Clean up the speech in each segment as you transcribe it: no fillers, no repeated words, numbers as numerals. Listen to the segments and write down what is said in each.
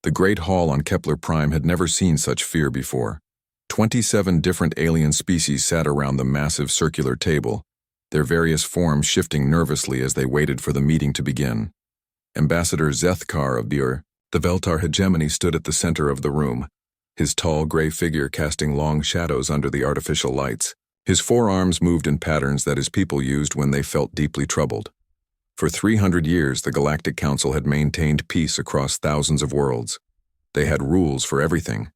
The Great Hall on Kepler Prime had never seen such fear before. 27 different alien species sat around the massive circular table, their various forms shifting nervously as they waited for the meeting to begin. Ambassador Zethkar of the Veltar hegemony stood at the center of the room, his tall gray figure casting long shadows under the artificial lights. His forearms moved in patterns that his people used when they felt deeply troubled. For 300 years, the Galactic Council had maintained peace across thousands of worlds. They had rules for everything: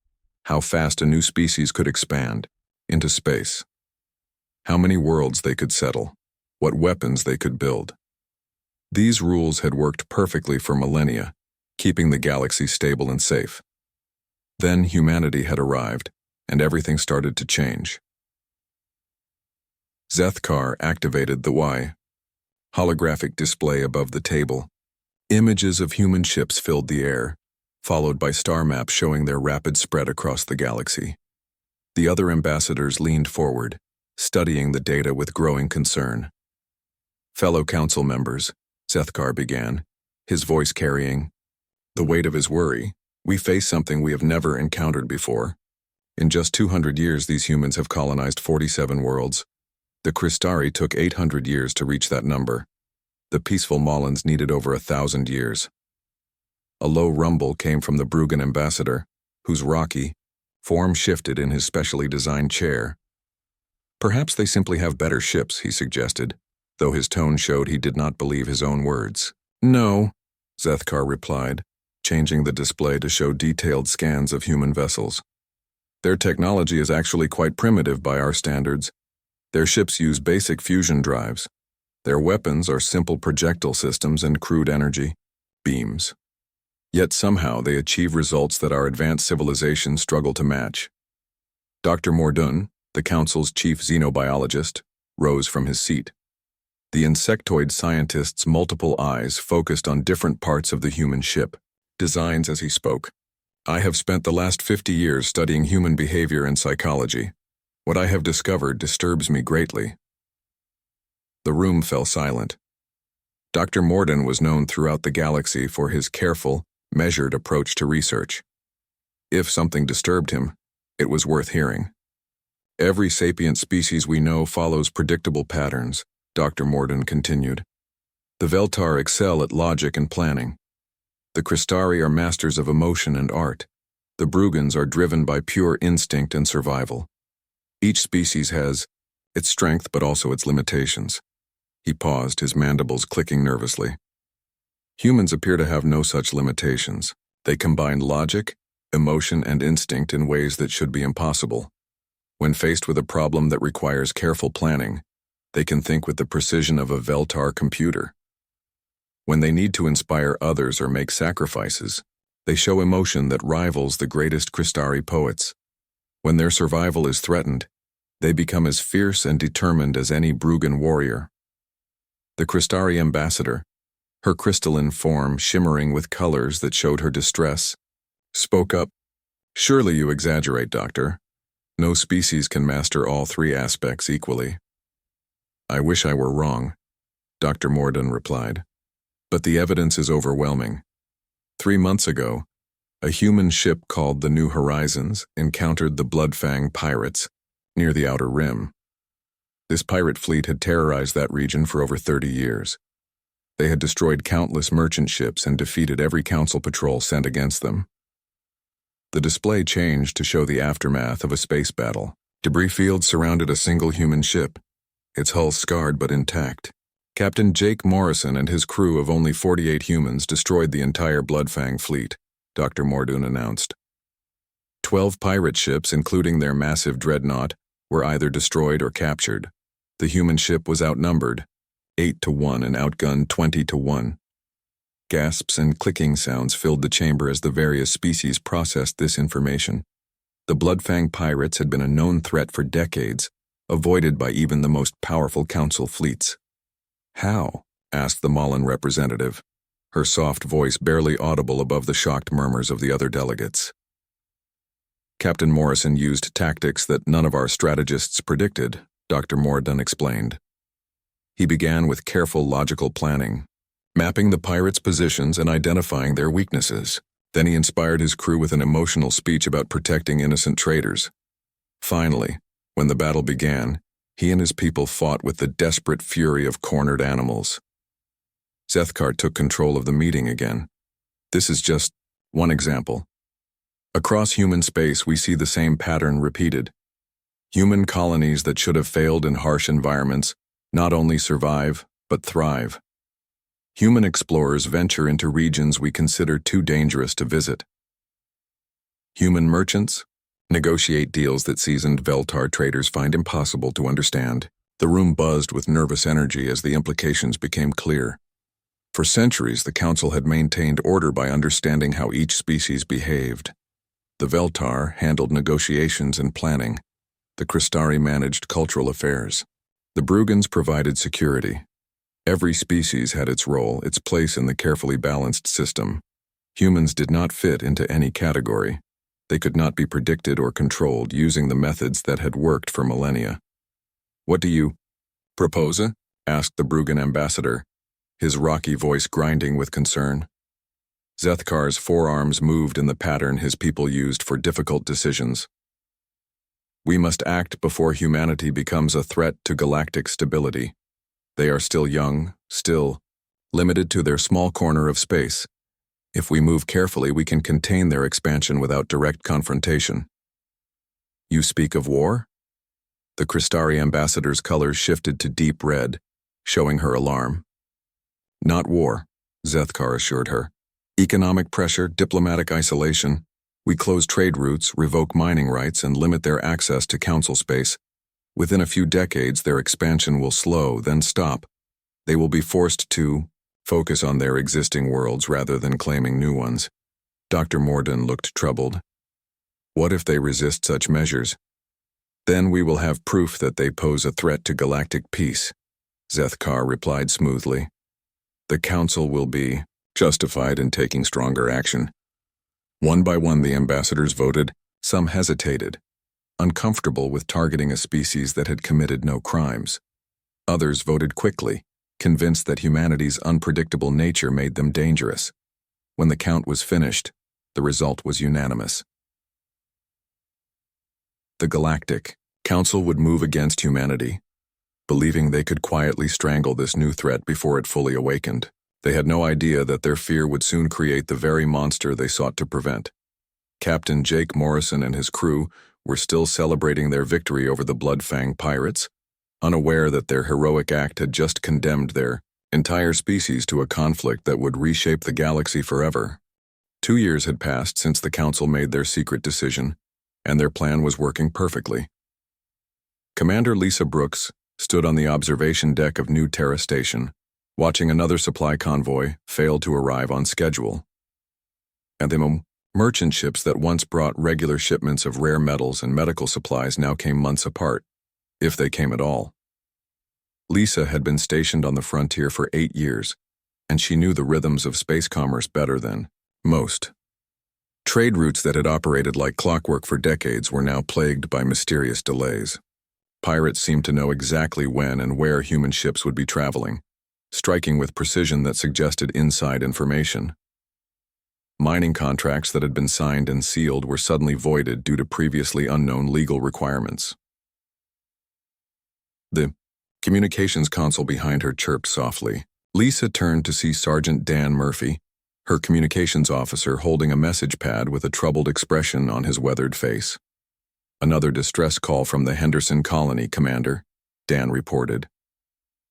how fast a new species could expand into space, how many worlds they could settle, what weapons they could build. These rules had worked perfectly for millennia, keeping the galaxy stable and safe. Then humanity had arrived, and everything started to change. Zethkar activated the holographic display above the table. Images of human ships filled the air, followed by star maps showing their rapid spread across the galaxy. The other ambassadors leaned forward, studying the data with growing concern. "Fellow council members," Zethkar began, his voice carrying the weight of his worry, "we face something we have never encountered before. In just 200 years, these humans have colonized 47 worlds. The Crystari took 800 years to reach that number. The peaceful Mollans needed over 1,000 years." A low rumble came from the Bruggen ambassador, whose rocky form shifted in his specially designed chair. "Perhaps they simply have better ships," he suggested, though his tone showed he did not believe his own words. "No," Zethkar replied, changing the display to show detailed scans of human vessels. "Their technology is actually quite primitive by our standards. Their ships use basic fusion drives. Their weapons are simple projectile systems and crude energy beams. Yet somehow they achieve results that our advanced civilizations struggle to match." Dr. Mordun, the Council's chief xenobiologist, rose from his seat. The insectoid scientist's multiple eyes focused on different parts of the human ship, designs as he spoke. "I have spent the last 50 years studying human behavior and psychology. What I have discovered disturbs me greatly." The room fell silent. Dr. Morden was known throughout the galaxy for his careful, measured approach to research. If something disturbed him, it was worth hearing. "Every sapient species we know follows predictable patterns," Dr. Morden continued. "The Veltar excel at logic and planning. The Crystari are masters of emotion and art. The Bruggens are driven by pure instinct and survival. Each species has its strength but also its limitations." He paused, his mandibles clicking nervously. "Humans appear to have no such limitations. They combine logic, emotion, and instinct in ways that should be impossible. When faced with a problem that requires careful planning, they can think with the precision of a Veltar computer. When they need to inspire others or make sacrifices, they show emotion that rivals the greatest Crystari poets. When their survival is threatened, they become as fierce and determined as any Bruggen warrior." The Crystari ambassador, her crystalline form shimmering with colors that showed her distress, spoke up. "Surely you exaggerate, Doctor. No species can master all three aspects equally." "I wish I were wrong," Dr. Morden replied. "But the evidence is overwhelming. 3 months ago, a human ship called the New Horizons encountered the Bloodfang pirates near the Outer Rim. This pirate fleet had terrorized that region for over 30 years. They had destroyed countless merchant ships and defeated every council patrol sent against them. The display changed to show the aftermath of a space battle. Debris fields surrounded a single human ship, its hull scarred but intact. Captain Jake Morrison and his crew of only 48 humans destroyed the entire Bloodfang fleet, Dr. Mordun announced. 12 pirate ships, including their massive dreadnought, were either destroyed or captured. The human ship was outnumbered, 8-1 and outgunned 20-1. Gasps and clicking sounds filled the chamber as the various species processed this information. The Bloodfang pirates had been a known threat for decades, avoided by even the most powerful council fleets. "How?" asked the Mollan representative, her soft voice barely audible above the shocked murmurs of the other delegates. "Captain Morrison used tactics that none of our strategists predicted," Dr. Mordun explained. "He began with careful logical planning, mapping the pirates' positions and identifying their weaknesses. Then he inspired his crew with an emotional speech about protecting innocent traders. Finally, when the battle began, he and his people fought with the desperate fury of cornered animals. Zethkar took control of the meeting again. This is just one example. Across human space, we see the same pattern repeated. Human colonies that should have failed in harsh environments not only survive, but thrive. Human explorers venture into regions we consider too dangerous to visit. Human merchants negotiate deals that seasoned Veltar traders find impossible to understand. The room buzzed with nervous energy as the implications became clear. For centuries, the Council had maintained order by understanding how each species behaved. The Veltar handled negotiations and planning. The Crystari managed cultural affairs. The Brugans provided security. Every species had its role, its place in the carefully balanced system. Humans did not fit into any category. They could not be predicted or controlled using the methods that had worked for millennia. "What do you propose?" asked the Brugan ambassador, his rocky voice grinding with concern. Zethkar's forearms moved in the pattern his people used for difficult decisions. "We must act before humanity becomes a threat to galactic stability. They are still young, still limited to their small corner of space. If we move carefully, we can contain their expansion without direct confrontation." "You speak of war?" The Crystari ambassador's colors shifted to deep red, showing her alarm. "Not war," Zethkar assured her. "Economic pressure, diplomatic isolation. We close trade routes, revoke mining rights, and limit their access to council space. Within a few decades, their expansion will slow, then stop. They will be forced to focus on their existing worlds rather than claiming new ones." Dr. Morden looked troubled. "What if they resist such measures? Then we will have proof that they pose a threat to galactic peace," Zethkar replied smoothly. "The Council will be justified in taking stronger action." One by one, the ambassadors voted. Some hesitated, uncomfortable with targeting a species that had committed no crimes. Others voted quickly, convinced that humanity's unpredictable nature made them dangerous. When the count was finished, the result was unanimous. The Galactic Council would move against humanity, believing they could quietly strangle this new threat before it fully awakened. They had no idea that their fear would soon create the very monster they sought to prevent. Captain Jake Morrison and his crew were still celebrating their victory over the Bloodfang pirates, unaware that their heroic act had just condemned their entire species to a conflict that would reshape the galaxy forever. 2 years had passed since the Council made their secret decision, and their plan was working perfectly. Commander Lisa Brooks stood on the observation deck of New Terra Station, watching another supply convoy fail to arrive on schedule. And the merchant ships that once brought regular shipments of rare metals and medical supplies now came months apart, if they came at all. Lisa had been stationed on the frontier for 8 years, and she knew the rhythms of space commerce better than most. Trade routes that had operated like clockwork for decades were now plagued by mysterious delays. Pirates seemed to know exactly when and where human ships would be traveling, striking with precision that suggested inside information. Mining contracts that had been signed and sealed were suddenly voided due to previously unknown legal requirements. The communications console behind her chirped softly. Lisa turned to see Sergeant Dan Murphy, her communications officer, holding a message pad with a troubled expression on his weathered face. "Another distress call from the Henderson Colony, Commander," Dan reported.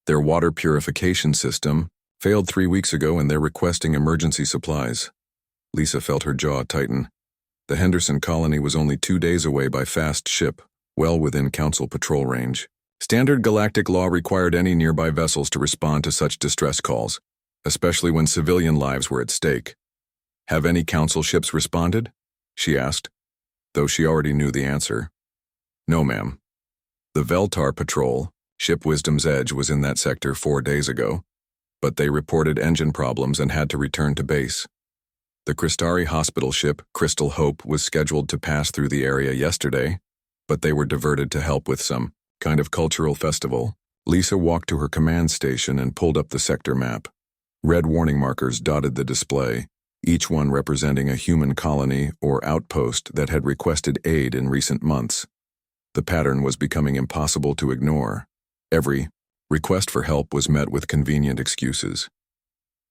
"Their water purification system failed 3 weeks ago and they're requesting emergency supplies." Lisa felt her jaw tighten. The Henderson Colony was only 2 days away by fast ship, well within Council patrol range. Standard galactic law required any nearby vessels to respond to such distress calls, especially when civilian lives were at stake. "Have any Council ships responded?" she asked, though she already knew the answer. "No, ma'am. The Veltar patrol, Ship Wisdom's Edge, was in that sector 4 days ago, but they reported engine problems and had to return to base. The Crystari hospital ship, Crystal Hope, was scheduled to pass through the area yesterday, but they were diverted to help with some kind of cultural festival." Lisa walked to her command station and pulled up the sector map. Red warning markers dotted the display, each one representing a human colony or outpost that had requested aid in recent months. The pattern was becoming impossible to ignore. Every request for help was met with convenient excuses.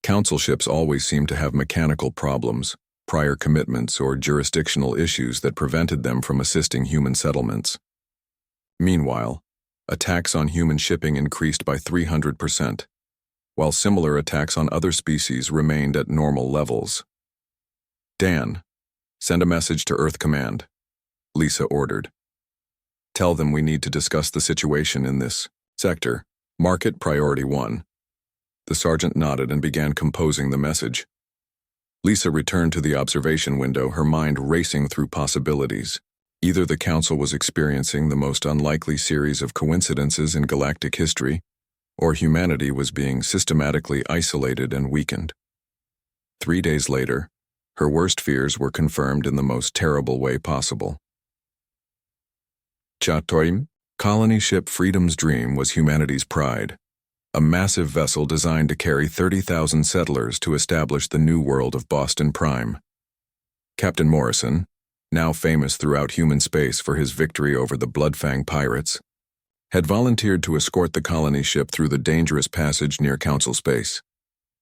Council ships always seemed to have mechanical problems, prior commitments, or jurisdictional issues that prevented them from assisting human settlements. Meanwhile, attacks on human shipping increased by 300%, while similar attacks on other species remained at normal levels. Dan, send a message to Earth Command, Lisa ordered. Tell them we need to discuss the situation in this sector. Market Priority 1. The sergeant nodded and began composing the message. Lisa returned to the observation window, her mind racing through possibilities. Either the Council was experiencing the most unlikely series of coincidences in galactic history, or humanity was being systematically isolated and weakened. 3 days later, her worst fears were confirmed in the most terrible way possible. Chatoim, colony ship Freedom's Dream was humanity's pride, a massive vessel designed to carry 30,000 settlers to establish the new world of Boston Prime. Captain Morrison, now famous throughout human space for his victory over the Bloodfang pirates, had volunteered to escort the colony ship through the dangerous passage near Council space.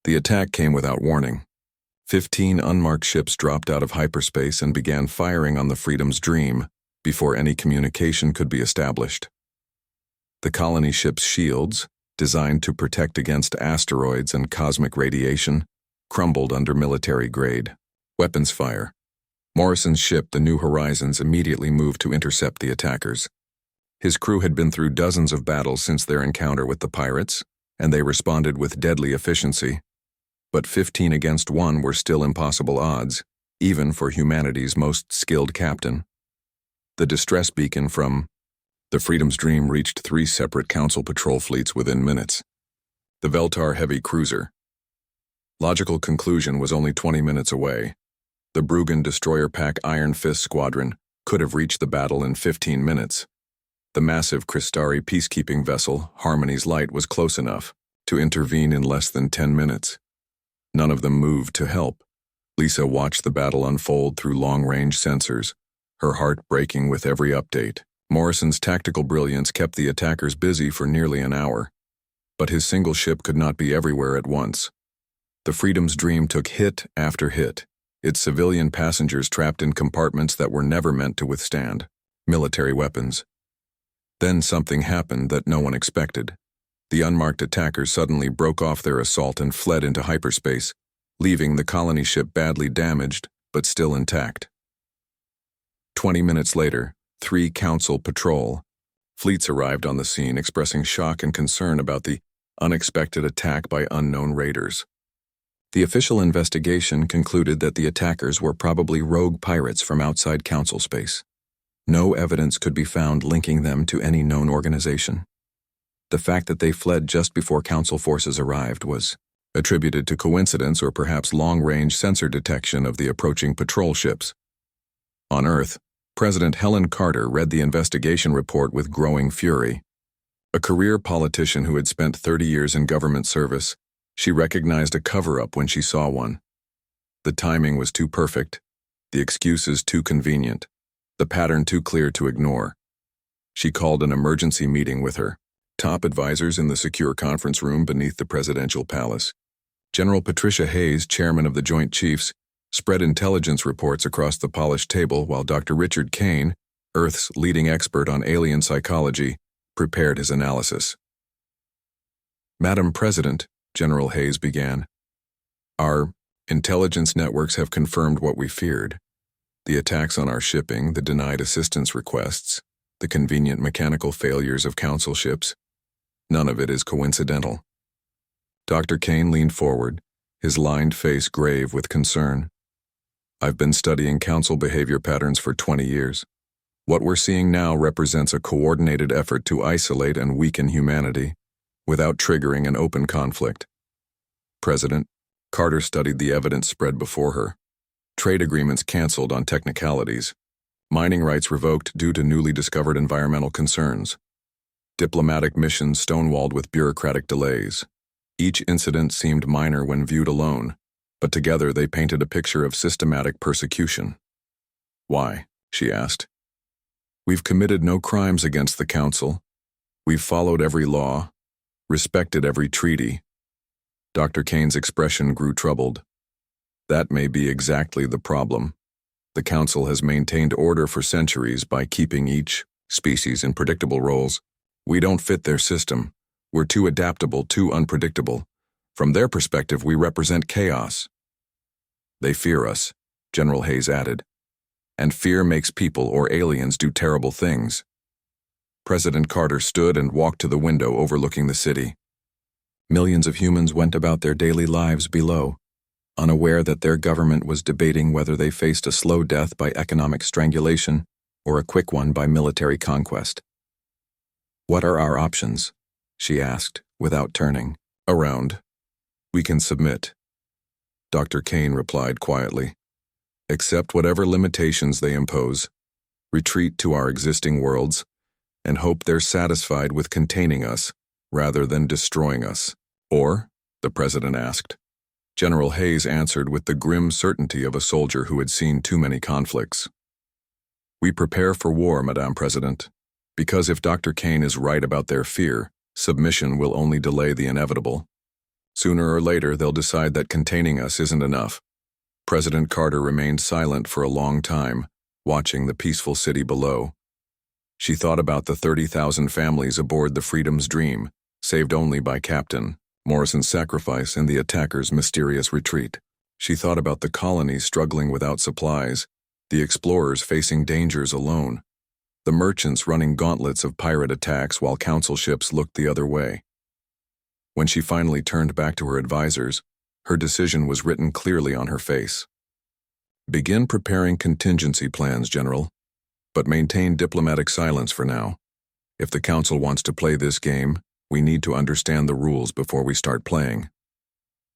The attack came without warning. 15 unmarked ships dropped out of hyperspace and began firing on the Freedom's Dream before any communication could be established. The colony ship's shields, designed to protect against asteroids and cosmic radiation, crumbled under military-grade weapons fire. Morrison's ship, the New Horizons, immediately moved to intercept the attackers. His crew had been through dozens of battles since their encounter with the pirates, and they responded with deadly efficiency. But 15 against 1 were still impossible odds, even for humanity's most skilled captain. The distress beacon from the Freedom's Dream reached 3 separate Council patrol fleets within minutes. The Veltar heavy cruiser. Logical conclusion was only 20 minutes away. The Bruggen destroyer pack Iron Fist squadron could have reached the battle in 15 minutes. The massive Crystari peacekeeping vessel, Harmony's Light, was close enough to intervene in less than 10 minutes. None of them moved to help. Lisa watched the battle unfold through long-range sensors, her heart breaking with every update. Morrison's tactical brilliance kept the attackers busy for nearly an hour, but his single ship could not be everywhere at once. The Freedom's Dream took hit after hit, its civilian passengers trapped in compartments that were never meant to withstand military weapons. Then something happened that no one expected. The unmarked attackers suddenly broke off their assault and fled into hyperspace, leaving the colony ship badly damaged but still intact. 20 minutes later, 3 Council patrol fleets arrived on the scene, expressing shock and concern about the unexpected attack by unknown raiders. The official investigation concluded that the attackers were probably rogue pirates from outside Council space. No evidence could be found linking them to any known organization. The fact that they fled just before Council forces arrived was attributed to coincidence or perhaps long-range sensor detection of the approaching patrol ships. On Earth, President Helen Carter read the investigation report with growing fury. A career politician who had spent 30 years in government service, she recognized a cover-up when she saw one. The timing was too perfect, the excuses too convenient, the pattern too clear to ignore. She called an emergency meeting with her top advisors in the secure conference room beneath the presidential palace. General Patricia Hayes, chairman of the Joint Chiefs, spread intelligence reports across the polished table while Dr. Richard Kane, Earth's leading expert on alien psychology, prepared his analysis. Madam President, General Hayes began, our intelligence networks have confirmed what we feared. The attacks on our shipping, the denied assistance requests, the convenient mechanical failures of Council ships, none of it is coincidental. Dr. Kane leaned forward, his lined face grave with concern. I've been studying Council behavior patterns for 20 years. What we're seeing now represents a coordinated effort to isolate and weaken humanity, without triggering an open conflict. President, Carter studied the evidence spread before her. Trade agreements canceled on technicalities. Mining rights revoked due to newly discovered environmental concerns. Diplomatic missions stonewalled with bureaucratic delays. Each incident seemed minor when viewed alone, but together they painted a picture of systematic persecution. "Why?" she asked. "We've committed no crimes against the Council. We've followed every law, respected every treaty." Dr. Kane's expression grew troubled. "That may be exactly the problem. The Council has maintained order for centuries by keeping each species in predictable roles. We don't fit their system. We're too adaptable, too unpredictable. From their perspective, we represent chaos." "They fear us," General Hayes added. "And fear makes people or aliens do terrible things." President Carter stood and walked to the window overlooking the city. Millions of humans went about their daily lives below, unaware that their government was debating whether they faced a slow death by economic strangulation or a quick one by military conquest. "What are our options?" she asked, without turning around. "We can submit," Dr. Kane replied quietly. "Accept whatever limitations they impose, retreat to our existing worlds, and hope they're satisfied with containing us rather than destroying us." "Or?" the president asked. General Hayes answered with the grim certainty of a soldier who had seen too many conflicts. "We prepare for war, Madame President, because if Dr. Kane is right about their fear, submission will only delay the inevitable. Sooner or later, they'll decide that containing us isn't enough." President Carter remained silent for a long time, watching the peaceful city below. She thought about the 30,000 families aboard the Freedom's Dream, saved only by Captain Morrison's sacrifice and the attackers' mysterious retreat. She thought about the colonies struggling without supplies, the explorers facing dangers alone, the merchants running gauntlets of pirate attacks while Council ships looked the other way. When she finally turned back to her advisors, her decision was written clearly on her face. "Begin preparing contingency plans, General, but maintain diplomatic silence for now. If the Council wants to play this game, we need to understand the rules before we start playing."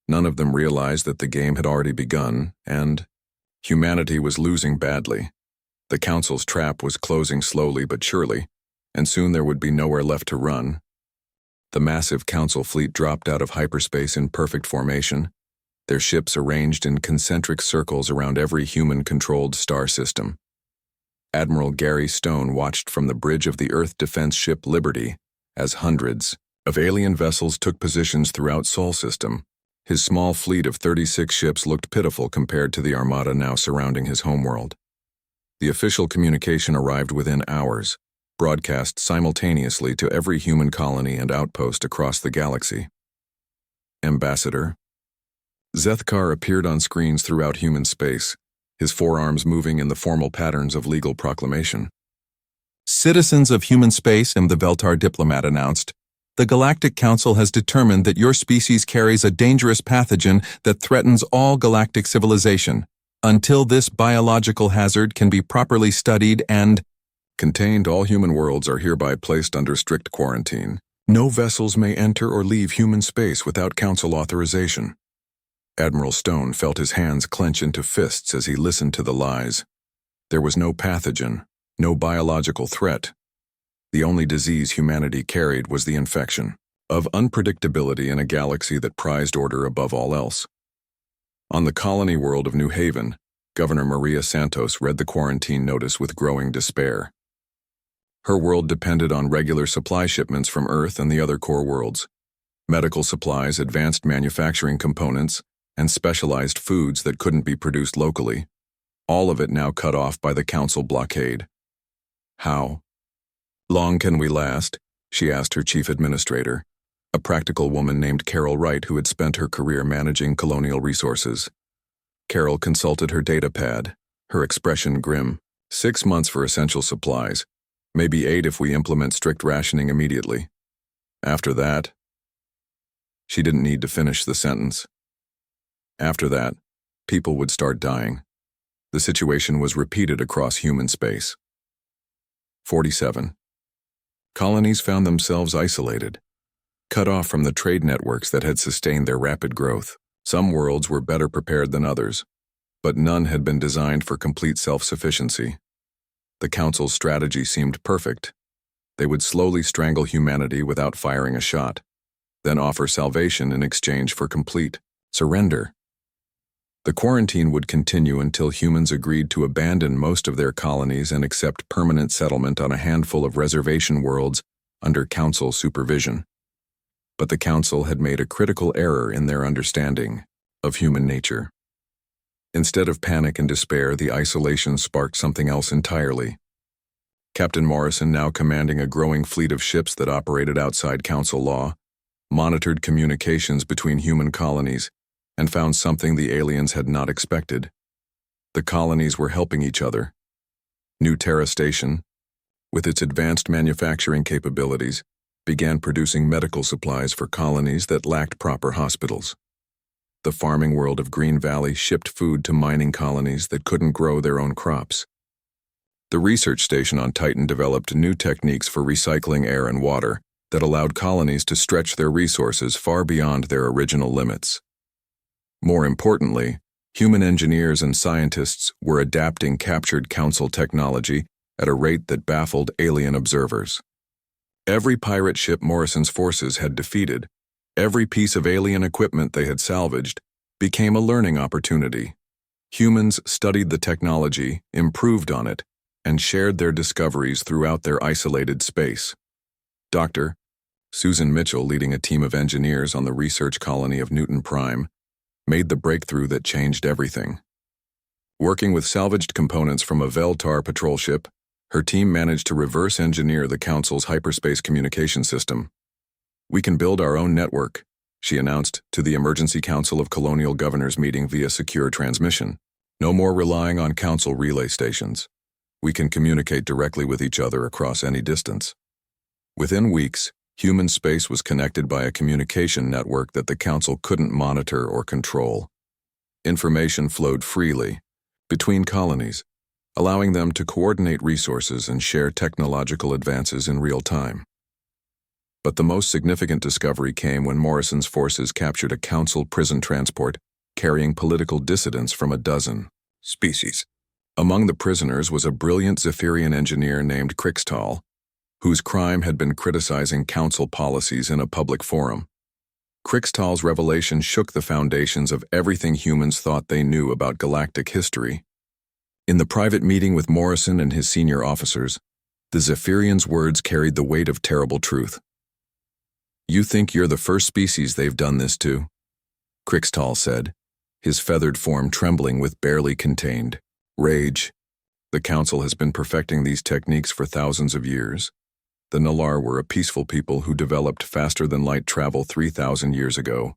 None of them realized that the game had already begun, and humanity was losing badly. The Council's trap was closing slowly but surely, and soon there would be nowhere left to run. The massive Council fleet dropped out of hyperspace in perfect formation, their ships arranged in concentric circles around every human-controlled star system. Admiral Gary Stone watched from the bridge of the Earth defense ship Liberty as hundreds of alien vessels took positions throughout Sol system. His small fleet of 36 ships looked pitiful compared to the armada now surrounding his homeworld. The official communication arrived within hours, broadcast simultaneously to every human colony and outpost across the galaxy. "Ambassador." Zethkar appeared on screens throughout human space, his forearms moving in the formal patterns of legal proclamation. "Citizens of human space," the Veltar diplomat announced, "the Galactic Council has determined that your species carries a dangerous pathogen that threatens all galactic civilization. Until this biological hazard can be properly studied and contained, all human worlds are hereby placed under strict quarantine. No vessels may enter or leave human space without Council authorization." Admiral Stone felt his hands clench into fists as he listened to the lies. There was no pathogen, no biological threat. The only disease humanity carried was the infection of unpredictability in a galaxy that prized order above all else. On the colony world of New Haven, Governor Maria Santos read the quarantine notice with growing despair. Her world depended on regular supply shipments from Earth and the other core worlds. Medical supplies, advanced manufacturing components, and specialized foods that couldn't be produced locally. All of it now cut off by the Council blockade. "How long can we last?" she asked her chief administrator, a practical woman named Carol Wright who had spent her career managing colonial resources. Carol consulted her data pad, her expression grim. 6 months for essential supplies, maybe 8 if we implement strict rationing immediately. After that, she didn't need to finish the sentence. After that, people would start dying. The situation was repeated across human space. 47. Colonies found themselves isolated, cut off from the trade networks that had sustained their rapid growth. Some worlds were better prepared than others, but none had been designed for complete self-sufficiency. The Council's strategy seemed perfect. They would slowly strangle humanity without firing a shot, then offer salvation in exchange for complete surrender. The quarantine would continue until humans agreed to abandon most of their colonies and accept permanent settlement on a handful of reservation worlds under Council supervision. But the Council had made a critical error in their understanding of human nature. Instead of panic and despair, the isolation sparked something else entirely. Captain Morrison, now commanding a growing fleet of ships that operated outside Council law, monitored communications between human colonies and found something the aliens had not expected. The colonies were helping each other. New Terra Station, with its advanced manufacturing capabilities, began producing medical supplies for colonies that lacked proper hospitals. The farming world of Green Valley shipped food to mining colonies that couldn't grow their own crops. The research station on Titan developed new techniques for recycling air and water that allowed colonies to stretch their resources far beyond their original limits. More importantly, human engineers and scientists were adapting captured Council technology at a rate that baffled alien observers. Every pirate ship Morrison's forces had defeated, every piece of alien equipment they had salvaged, became a learning opportunity. Humans studied the technology, improved on it, and shared their discoveries throughout their isolated space. Dr. Susan Mitchell, leading a team of engineers on the research colony of Newton Prime, made the breakthrough that changed everything. Working with salvaged components from a Veltar patrol ship, her team managed to reverse engineer the Council's hyperspace communication system. "We can build our own network," she announced to the Emergency Council of Colonial Governors meeting via secure transmission. "No more relying on Council relay stations. We can communicate directly with each other across any distance." Within weeks, human space was connected by a communication network that the Council couldn't monitor or control. Information flowed freely between colonies, allowing them to coordinate resources and share technological advances in real time. But the most significant discovery came when Morrison's forces captured a Council prison transport carrying political dissidents from a dozen species. Among the prisoners was a brilliant Zephyrian engineer named Crixtal, whose crime had been criticizing Council policies in a public forum. Crixtal's revelation shook the foundations of everything humans thought they knew about galactic history. In the private meeting with Morrison and his senior officers, the Zephyrian's words carried the weight of terrible truth. "You think you're the first species they've done this to?" Crixtal said, his feathered form trembling with barely contained rage. "The Council has been perfecting these techniques for thousands of years. The Nalaar were a peaceful people who developed faster-than-light travel 3,000 years ago.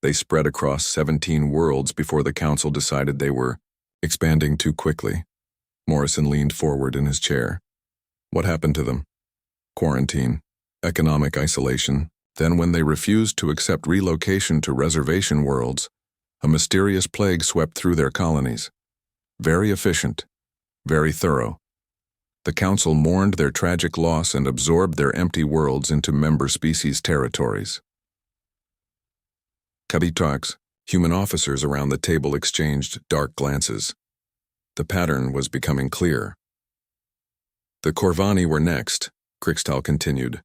They spread across 17 worlds before the Council decided they were expanding too quickly." Morrison leaned forward in his chair. "What happened to them?" "Quarantine, economic isolation. Then when they refused to accept relocation to reservation worlds, a mysterious plague swept through their colonies. Very efficient, very thorough. The Council mourned their tragic loss and absorbed their empty worlds into member species territories." Kabitax, human officers around the table exchanged dark glances. The pattern was becoming clear. "The Corvani were next," Crixtal continued.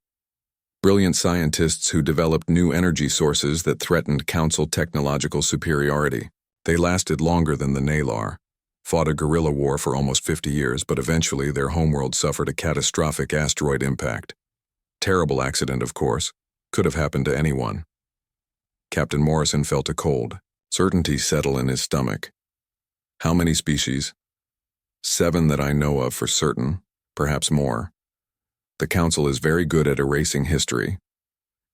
"Brilliant scientists who developed new energy sources that threatened Council technological superiority. They lasted longer than the Nalaar, fought a guerrilla war for almost 50 years, but eventually their homeworld suffered a catastrophic asteroid impact. Terrible accident, of course. Could have happened to anyone." Captain Morrison felt a cold certainty settle in his stomach. "How many species?" "7 that I know of for certain, perhaps more. The Council is very good at erasing history."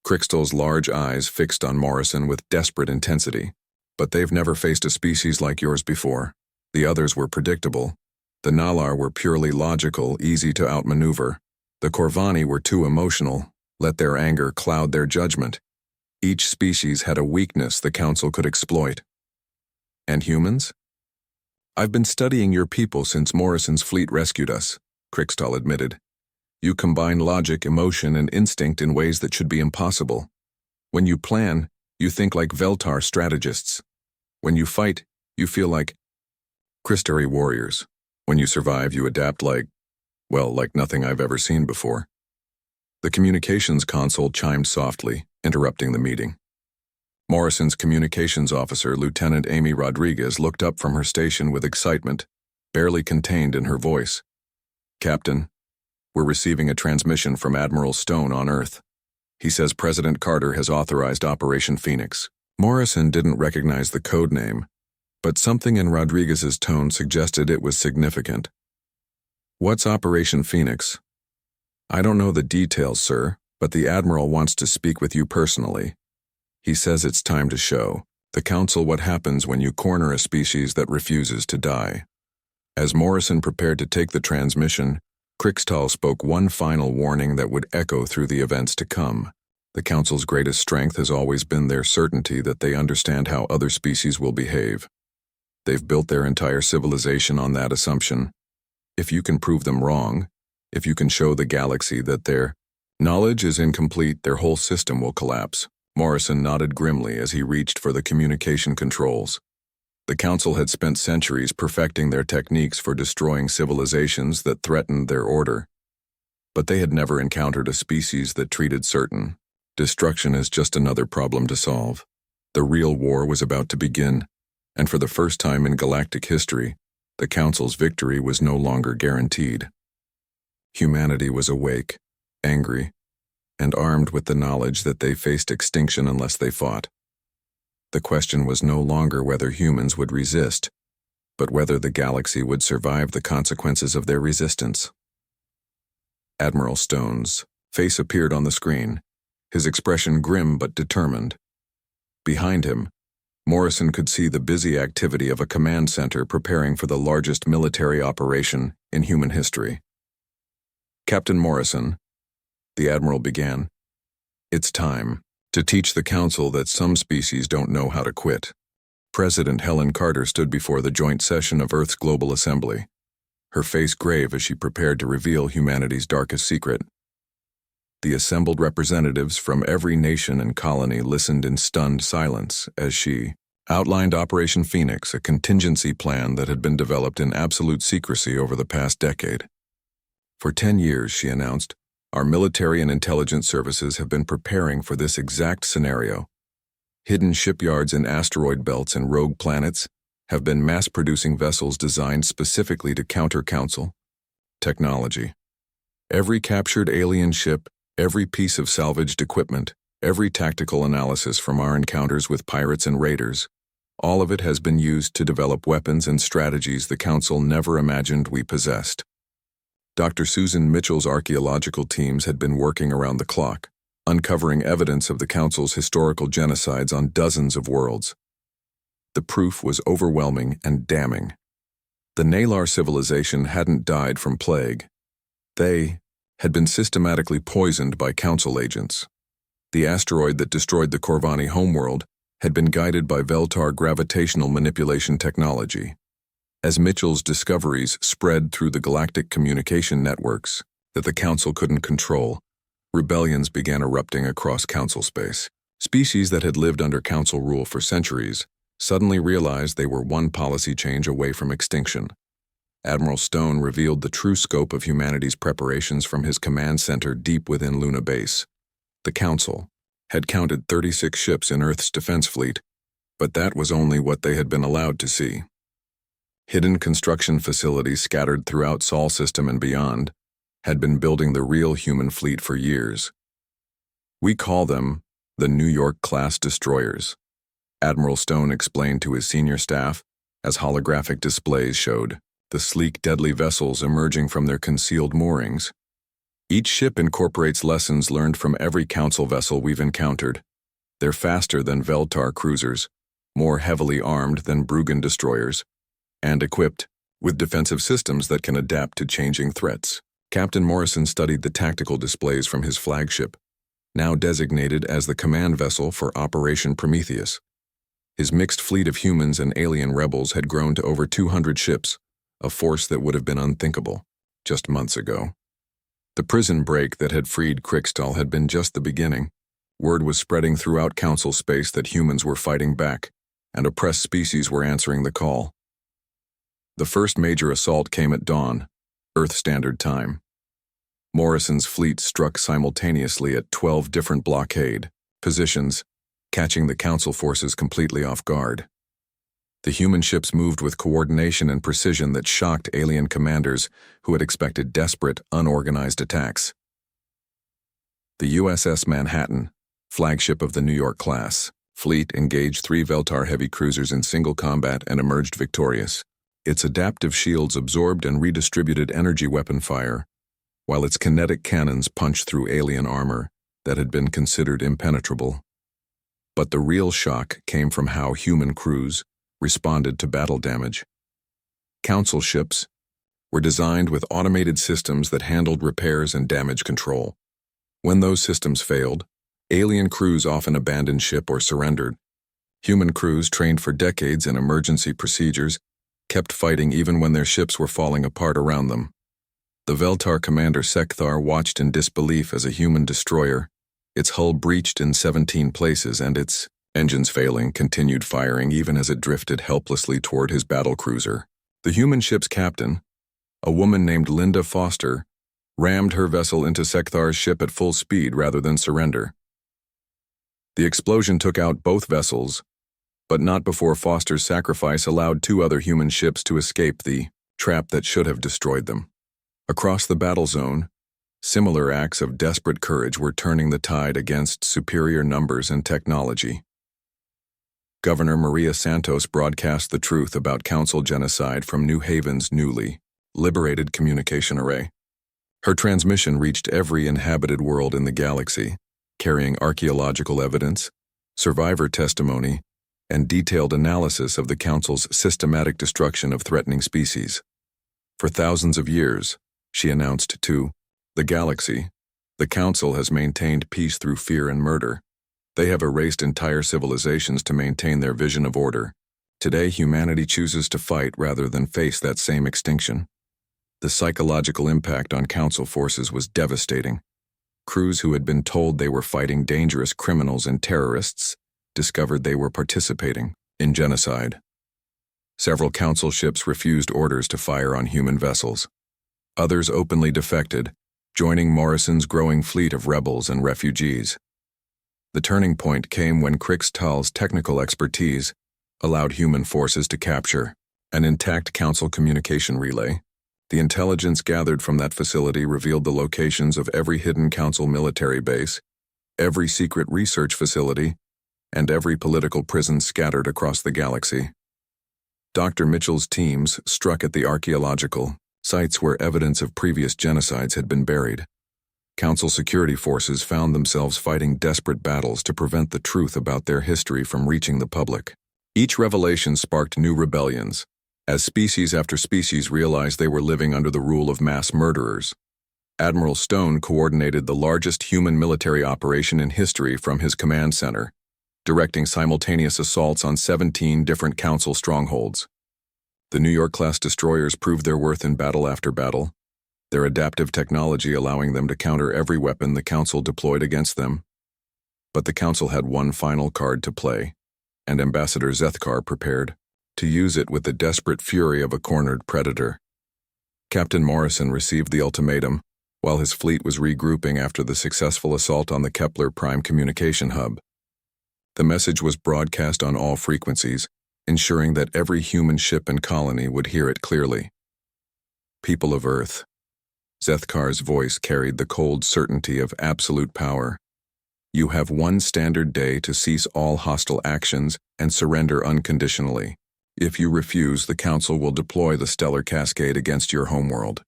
Crixtal's large eyes fixed on Morrison with desperate intensity. "But they've never faced a species like yours before. The others were predictable. The Nalaar were purely logical, easy to outmaneuver. The Corvani were too emotional, let their anger cloud their judgment. Each species had a weakness the Council could exploit." "And humans?" "I've been studying your people since Morrison's fleet rescued us," Crixtal admitted. "You combine logic, emotion, and instinct in ways that should be impossible. When you plan, you think like Veltar strategists. When you fight, you feel like Crystari warriors. When you survive, you adapt like nothing I've ever seen before." The communications console chimed softly, interrupting the meeting. Morrison's communications officer, Lieutenant Amy Rodriguez, looked up from her station with excitement, barely contained in her voice. "Captain, we're receiving a transmission from Admiral Stone on Earth. He says President Carter has authorized Operation Phoenix." Morrison didn't recognize the code name, but something in Rodriguez's tone suggested it was significant. "What's Operation Phoenix?" "I don't know the details, sir, but the Admiral wants to speak with you personally. He says it's time to show the Council what happens when you corner a species that refuses to die." As Morrison prepared to take the transmission, Krikstal spoke one final warning that would echo through the events to come. The Council's greatest strength has always been their certainty that they understand how other species will behave. They've built their entire civilization on that assumption. If you can prove them wrong, if you can show the galaxy that their knowledge is incomplete, their whole system will collapse. Morrison nodded grimly as he reached for the communication controls. The Council had spent centuries perfecting their techniques for destroying civilizations that threatened their order. But they had never encountered a species that treated certain destruction as just another problem to solve. The real war was about to begin, and for the first time in galactic history, the Council's victory was no longer guaranteed. Humanity was awake, angry, and armed with the knowledge that they faced extinction unless they fought. The question was no longer whether humans would resist, but whether the galaxy would survive the consequences of their resistance. Admiral Stone's face appeared on the screen, his expression grim but determined. Behind him, Morrison could see the busy activity of a command center preparing for the largest military operation in human history. "Captain Morrison," the Admiral began, "it's time to teach the Council that some species don't know how to quit." President Helen Carter stood before the joint session of Earth's Global Assembly, her face grave as she prepared to reveal humanity's darkest secret. The assembled representatives from every nation and colony listened in stunned silence as she outlined Operation Phoenix, a contingency plan that had been developed in absolute secrecy over the past decade. "For 10 years, she announced, our military and intelligence services have been preparing for this exact scenario. Hidden shipyards in asteroid belts and rogue planets have been mass-producing vessels designed specifically to counter Council technology. Every captured alien ship, every piece of salvaged equipment, every tactical analysis from our encounters with pirates and raiders, all of it has been used to develop weapons and strategies the Council never imagined we possessed." Dr. Susan Mitchell's archaeological teams had been working around the clock, uncovering evidence of the Council's historical genocides on dozens of worlds. The proof was overwhelming and damning. The Nalar civilization hadn't died from plague. They had been systematically poisoned by Council agents. The asteroid that destroyed the Corvani homeworld had been guided by Veltar gravitational manipulation technology. As Mitchell's discoveries spread through the galactic communication networks that the Council couldn't control, rebellions began erupting across Council space. Species that had lived under Council rule for centuries suddenly realized they were one policy change away from extinction. Admiral Stone revealed the true scope of humanity's preparations from his command center deep within Luna Base. The Council had counted 36 ships in Earth's defense fleet, but that was only what they had been allowed to see. Hidden construction facilities scattered throughout Sol system and beyond had been building the real human fleet for years. "We call them the New York-class destroyers," Admiral Stone explained to his senior staff as holographic displays showed the sleek, deadly vessels emerging from their concealed moorings. "Each ship incorporates lessons learned from every Council vessel we've encountered. They're faster than Veltar cruisers, more heavily armed than Bruggen destroyers, and equipped with defensive systems that can adapt to changing threats." Captain Morrison studied the tactical displays from his flagship, now designated as the command vessel for Operation Prometheus. His mixed fleet of humans and alien rebels had grown to over 200 ships, a force that would have been unthinkable just months ago. The prison break that had freed Krikstal had been just the beginning. Word was spreading throughout Council space that humans were fighting back, and oppressed species were answering the call. The first major assault came at dawn, Earth Standard Time. Morrison's fleet struck simultaneously at 12 different blockade positions, catching the Council forces completely off guard. The human ships moved with coordination and precision that shocked alien commanders who had expected desperate, unorganized attacks. The USS Manhattan, flagship of the New York class, fleet engaged 3 Veltar heavy cruisers in single combat and emerged victorious. Its adaptive shields absorbed and redistributed energy weapon fire, while its kinetic cannons punched through alien armor that had been considered impenetrable. But the real shock came from how human crews responded to battle damage. Council ships were designed with automated systems that handled repairs and damage control. When those systems failed, alien crews often abandoned ship or surrendered. Human crews, trained for decades in emergency procedures, kept fighting even when their ships were falling apart around them. The Veltar commander Sekthar watched in disbelief as a human destroyer, its hull breached in 17 places and its engines failing, continued firing even as it drifted helplessly toward his battlecruiser. The human ship's captain, a woman named Linda Foster, rammed her vessel into Sekthar's ship at full speed rather than surrender. The explosion took out both vessels, but not before Foster's sacrifice allowed 2 other human ships to escape the trap that should have destroyed them. Across the battle zone, similar acts of desperate courage were turning the tide against superior numbers and technology. Governor Maria Santos broadcast the truth about Council genocide from New Haven's newly liberated communication array. Her transmission reached every inhabited world in the galaxy, carrying archaeological evidence, survivor testimony, and detailed analysis of the Council's systematic destruction of threatening species. For thousands of years, she announced to the galaxy, the Council has maintained peace through fear and murder. They have erased entire civilizations to maintain their vision of order. Today, humanity chooses to fight rather than face that same extinction. The psychological impact on Council forces was devastating. Crews who had been told they were fighting dangerous criminals and terrorists discovered they were participating in genocide. Several Council ships refused orders to fire on human vessels. Others openly defected, joining Morrison's growing fleet of rebels and refugees. The turning point came when Krixtal's technical expertise allowed human forces to capture an intact Council communication relay. The intelligence gathered from that facility revealed the locations of every hidden Council military base, every secret research facility, and every political prison scattered across the galaxy. Dr. Mitchell's teams struck at the archaeological sites where evidence of previous genocides had been buried. Council security forces found themselves fighting desperate battles to prevent the truth about their history from reaching the public. Each revelation sparked new rebellions, as species after species realized they were living under the rule of mass murderers. Admiral Stone coordinated the largest human military operation in history from his command center, directing simultaneous assaults on 17 different Council strongholds. The New York-class destroyers proved their worth in battle after battle, their adaptive technology allowing them to counter every weapon the Council deployed against them. But the Council had one final card to play, and Ambassador Zethkar prepared to use it with the desperate fury of a cornered predator. Captain Morrison received the ultimatum while his fleet was regrouping after the successful assault on the Kepler Prime Communication Hub. The message was broadcast on all frequencies, ensuring that every human ship and colony would hear it clearly. People of Earth. Zethkar's voice carried the cold certainty of absolute power. You have one standard day to cease all hostile actions and surrender unconditionally. If you refuse, the Council will deploy the stellar cascade against your homeworld.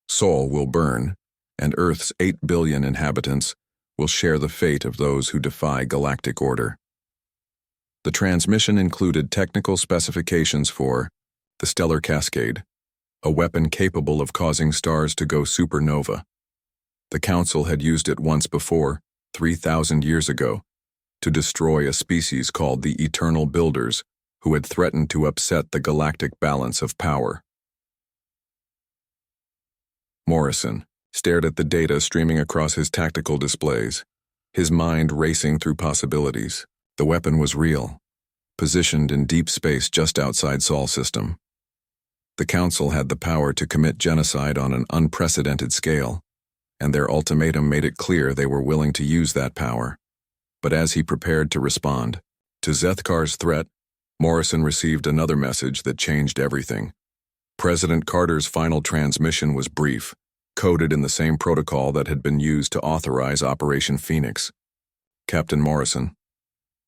Sol will burn, and Earth's 8 billion inhabitants will share the fate of those who defy galactic order. The transmission included technical specifications for the stellar cascade, a weapon capable of causing stars to go supernova. The Council had used it once before, 3,000 years ago, to destroy a species called the Eternal Builders, who had threatened to upset the galactic balance of power. Morrison stared at the data streaming across his tactical displays, his mind racing through possibilities. The weapon was real, positioned in deep space just outside Sol system. The Council had the power to commit genocide on an unprecedented scale, and their ultimatum made it clear they were willing to use that power. But as he prepared to respond to Zethkar's threat, Morrison received another message that changed everything. President Carter's final transmission was brief, coded in the same protocol that had been used to authorize Operation Phoenix. "Captain Morrison."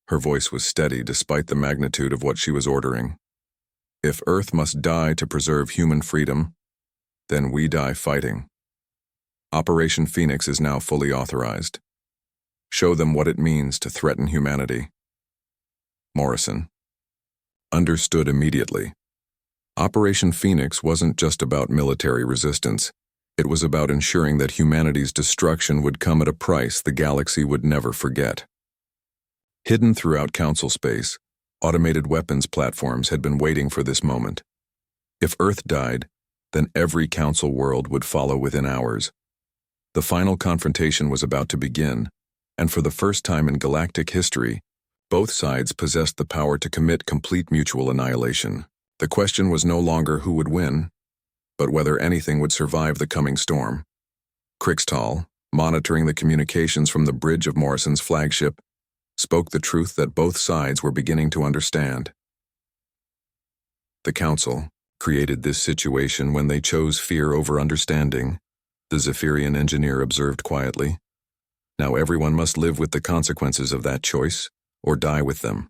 Her voice was steady despite the magnitude of what she was ordering. "If Earth must die to preserve human freedom, then we die fighting. Operation Phoenix is now fully authorized. Show them what it means to threaten humanity." Morrison understood immediately. Operation Phoenix wasn't just about military resistance. It was about ensuring that humanity's destruction would come at a price the galaxy would never forget. Hidden throughout Council space, automated weapons platforms had been waiting for this moment. If Earth died, then every Council world would follow within hours. The final confrontation was about to begin, and for the first time in galactic history, both sides possessed the power to commit complete mutual annihilation. The question was no longer who would win, but whether anything would survive the coming storm. Krixtal, monitoring the communications from the bridge of Morrison's flagship, spoke the truth that both sides were beginning to understand. The Council created this situation when they chose fear over understanding, the Zephyrian engineer observed quietly. Now everyone must live with the consequences of that choice, or die with them.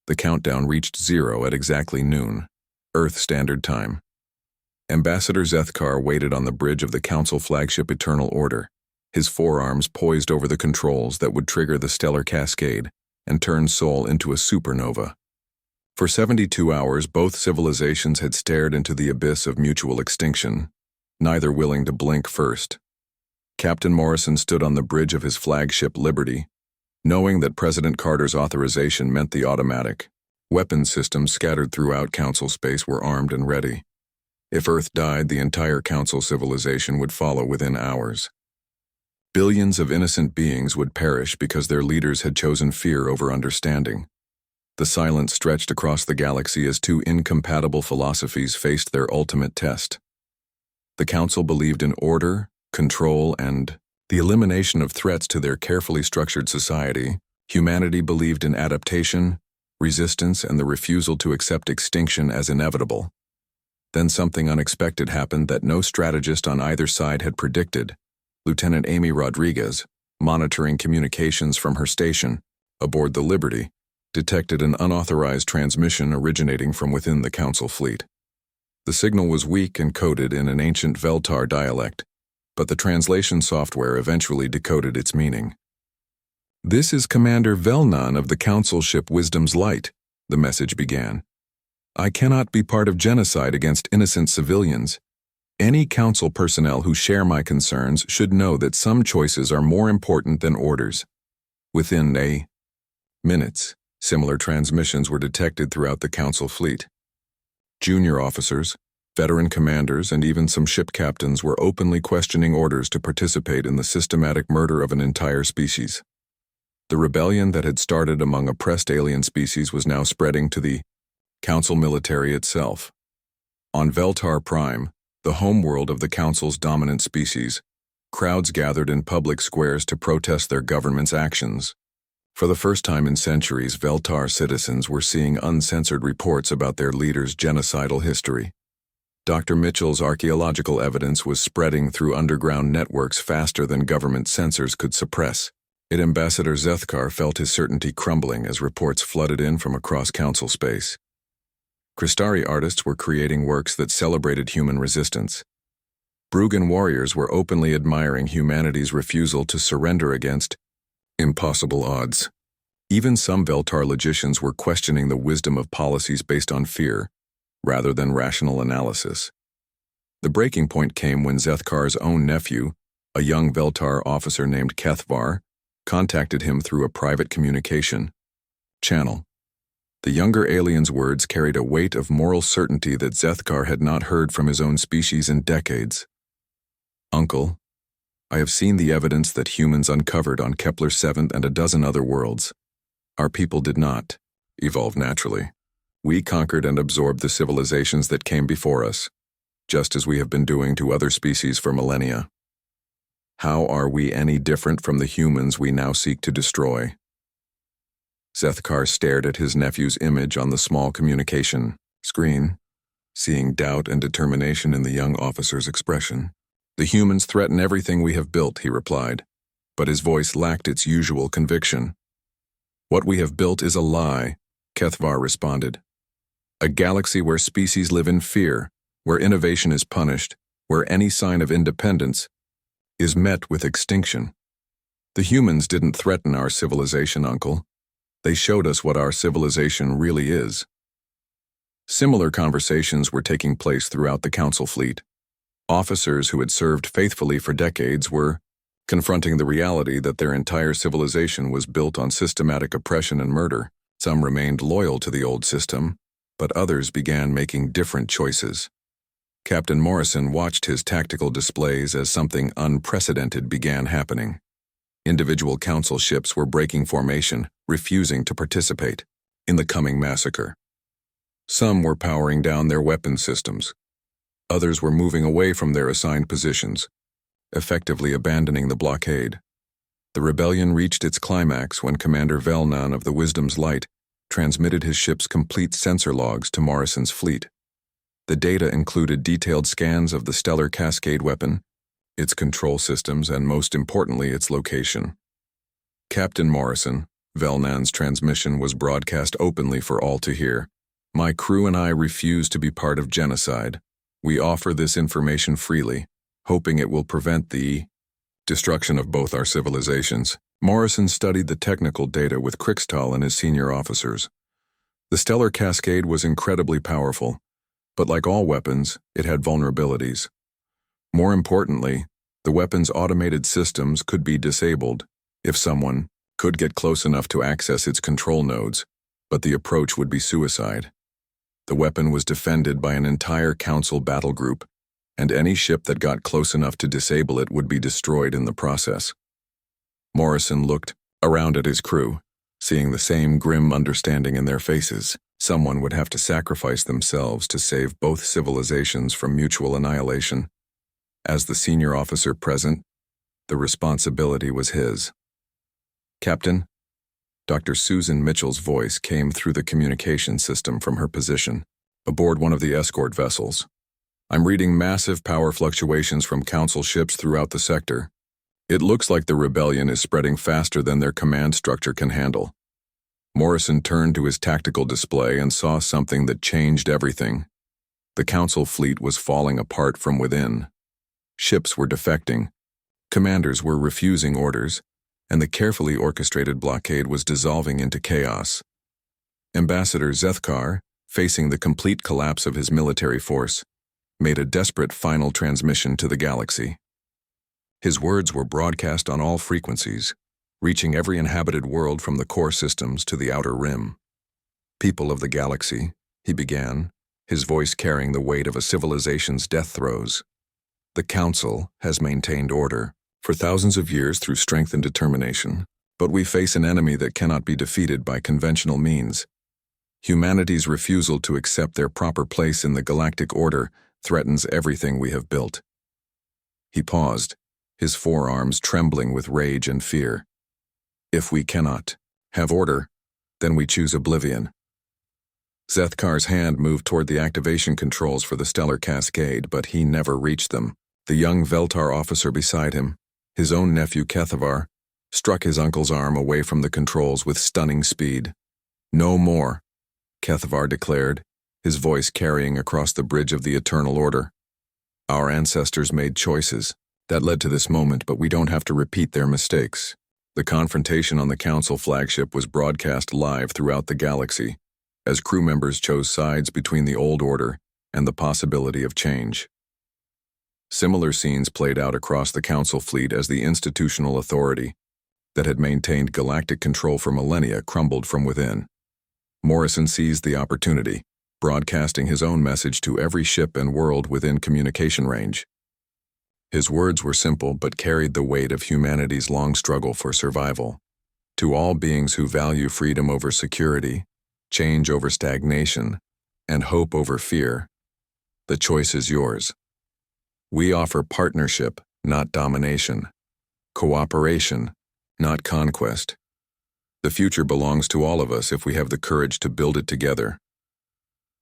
The countdown reached 0 at exactly noon, Earth Standard Time. Ambassador Zethkar waited on the bridge of the Council flagship Eternal Order, his forearms poised over the controls that would trigger the stellar cascade and turn Sol into a supernova. For 72 hours, both civilizations had stared into the abyss of mutual extinction, neither willing to blink first. Captain Morrison stood on the bridge of his flagship Liberty, knowing that President Carter's authorization meant the automatic weapons systems scattered throughout Council space were armed and ready. If Earth died, the entire Council civilization would follow within hours. Billions of innocent beings would perish because their leaders had chosen fear over understanding. The silence stretched across the galaxy as two incompatible philosophies faced their ultimate test. The Council believed in order, control, and the elimination of threats to their carefully structured society. Humanity believed in adaptation, resistance, and the refusal to accept extinction as inevitable. Then something unexpected happened that no strategist on either side had predicted. Lieutenant Amy Rodriguez, monitoring communications from her station aboard the Liberty, detected an unauthorized transmission originating from within the Council fleet. The signal was weak and coded in an ancient Veltar dialect, but the translation software eventually decoded its meaning. "This is Commander Velnan of the Council ship Wisdom's Light," the message began. "I cannot be part of genocide against innocent civilians. Any Council personnel who share my concerns should know that some choices are more important than orders." Within minutes, similar transmissions were detected throughout the Council fleet. Junior officers, veteran commanders, and even some ship captains were openly questioning orders to participate in the systematic murder of an entire species. The rebellion that had started among oppressed alien species was now spreading to the Council military itself. On Veltar Prime, the homeworld of the Council's dominant species, crowds gathered in public squares to protest their government's actions. For the first time in centuries, Veltar citizens were seeing uncensored reports about their leaders' genocidal history. Dr. Mitchell's archaeological evidence was spreading through underground networks faster than government censors could suppress. Ambassador Zethkar felt his certainty crumbling as reports flooded in from across Council space. Crystari artists were creating works that celebrated human resistance. Brugan warriors were openly admiring humanity's refusal to surrender against impossible odds. Even some Veltar logicians were questioning the wisdom of policies based on fear, rather than rational analysis. The breaking point came when Zethkar's own nephew, a young Veltar officer named Kethvar, contacted him through a private communication channel. The younger alien's words carried a weight of moral certainty that Zethkar had not heard from his own species in decades. "Uncle, I have seen the evidence that humans uncovered on Kepler-7 and a dozen other worlds. Our people did not evolve naturally. We conquered and absorbed the civilizations that came before us, just as we have been doing to other species for millennia. How are we any different from the humans we now seek to destroy? Zethkar stared at his nephew's image on the small communication screen, seeing doubt and determination in the young officer's expression. "The humans threaten everything we have built," he replied, but his voice lacked its usual conviction. "What we have built is a lie," Kethvar responded. "A galaxy where species live in fear, where innovation is punished, where any sign of independence is met with extinction. The humans didn't threaten our civilization, Uncle. They showed us what our civilization really is." Similar conversations were taking place throughout the Council fleet. Officers who had served faithfully for decades were confronting the reality that their entire civilization was built on systematic oppression and murder. Some remained loyal to the old system, but others began making different choices. Captain Morrison watched his tactical displays as something unprecedented began happening. Individual council ships were breaking formation, refusing to participate in the coming massacre. Some were powering down their weapon systems. Others were moving away from their assigned positions, effectively abandoning the blockade. The rebellion reached its climax when Commander Velnan of the Wisdom's Light transmitted his ship's complete sensor logs to Morrison's fleet. The data included detailed scans of the stellar cascade weapon, its control systems, and most importantly, its location. "Captain Morrison," Velnan's transmission was broadcast openly for all to hear. "My crew and I refuse to be part of genocide. We offer this information freely, hoping it will prevent the destruction of both our civilizations." Morrison studied the technical data with Krixtal and his senior officers. The stellar cascade was incredibly powerful, but like all weapons, it had vulnerabilities. More importantly, the weapon's automated systems could be disabled if someone could get close enough to access its control nodes, but the approach would be suicide. The weapon was defended by an entire Council battle group, and any ship that got close enough to disable it would be destroyed in the process. Morrison looked around at his crew, seeing the same grim understanding in their faces. Someone would have to sacrifice themselves to save both civilizations from mutual annihilation. As the senior officer present, the responsibility was his. "Captain," Dr. Susan Mitchell's voice came through the communication system from her position, aboard one of the escort vessels. "I'm reading massive power fluctuations from Council ships throughout the sector. It looks like the rebellion is spreading faster than their command structure can handle." Morrison turned to his tactical display and saw something that changed everything. The Council fleet was falling apart from within. Ships were defecting, commanders were refusing orders, and the carefully orchestrated blockade was dissolving into chaos. Ambassador Zethkar, facing the complete collapse of his military force, made a desperate final transmission to the galaxy. His words were broadcast on all frequencies, reaching every inhabited world from the core systems to the outer rim. "People of the galaxy," he began, his voice carrying the weight of a civilization's death throes. "The Council has maintained order for thousands of years through strength and determination, but we face an enemy that cannot be defeated by conventional means. Humanity's refusal to accept their proper place in the galactic order threatens everything we have built." He paused, his forearms trembling with rage and fear. "If we cannot have order, then we choose oblivion." Zethkar's hand moved toward the activation controls for the stellar cascade, but he never reached them. The young Veltar officer beside him, his own nephew Kethavar, struck his uncle's arm away from the controls with stunning speed. "No more," Kethavar declared, his voice carrying across the bridge of the Eternal Order. "Our ancestors made choices that led to this moment, but we don't have to repeat their mistakes." The confrontation on the Council flagship was broadcast live throughout the galaxy, as crew members chose sides between the old order and the possibility of change. Similar scenes played out across the Council fleet as the institutional authority that had maintained galactic control for millennia crumbled from within. Morrison seized the opportunity, broadcasting his own message to every ship and world within communication range. His words were simple but carried the weight of humanity's long struggle for survival. "To all beings who value freedom over security, change over stagnation, and hope over fear, the choice is yours. We offer partnership, not domination, cooperation, not conquest. The future belongs to all of us if we have the courage to build it together.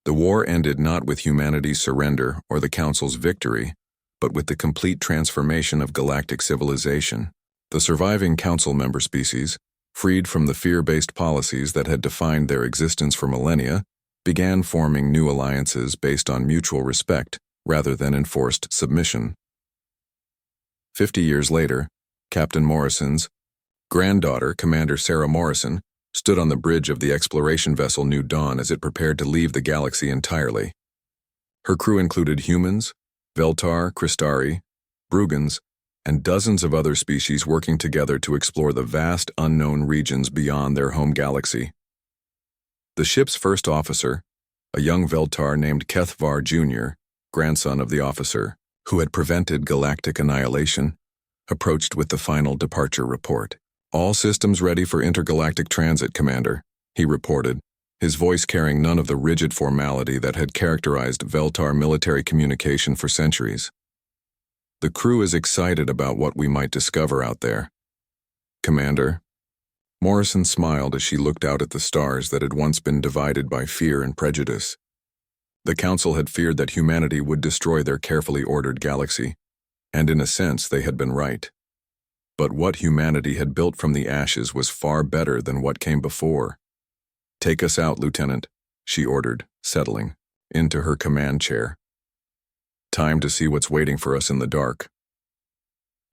The war ended not with humanity's surrender or the Council's victory, but with the complete transformation of galactic civilization. The surviving Council member species, freed from the fear-based policies that had defined their existence for millennia, began forming new alliances based on mutual respect rather than enforced submission. 50 years later, Captain Morrison's granddaughter, Commander Sarah Morrison, stood on the bridge of the exploration vessel New Dawn as it prepared to leave the galaxy entirely. Her crew included humans, Veltar, Crystari, Brugans, and dozens of other species working together to explore the vast unknown regions beyond their home galaxy. The ship's first officer, a young Veltar named Kethvar Jr., grandson of the officer who had prevented galactic annihilation, approached with the final departure report. "All systems ready for intergalactic transit, Commander," he reported, his voice carrying none of the rigid formality that had characterized Veltar military communication for centuries. "The crew is excited about what we might discover out there." "Commander." Morrison smiled as she looked out at the stars that had once been divided by fear and prejudice. The Council had feared that humanity would destroy their carefully ordered galaxy, and in a sense they had been right. But what humanity had built from the ashes was far better than what came before. "Take us out, Lieutenant," she ordered, settling into her command chair. "Time to see what's waiting for us in the dark."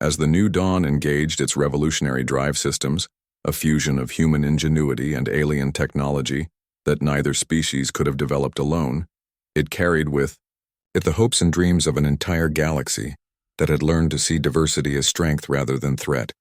As the New Dawn engaged its revolutionary drive systems, a fusion of human ingenuity and alien technology that neither species could have developed alone, it carried with it the hopes and dreams of an entire galaxy that had learned to see diversity as strength rather than threat.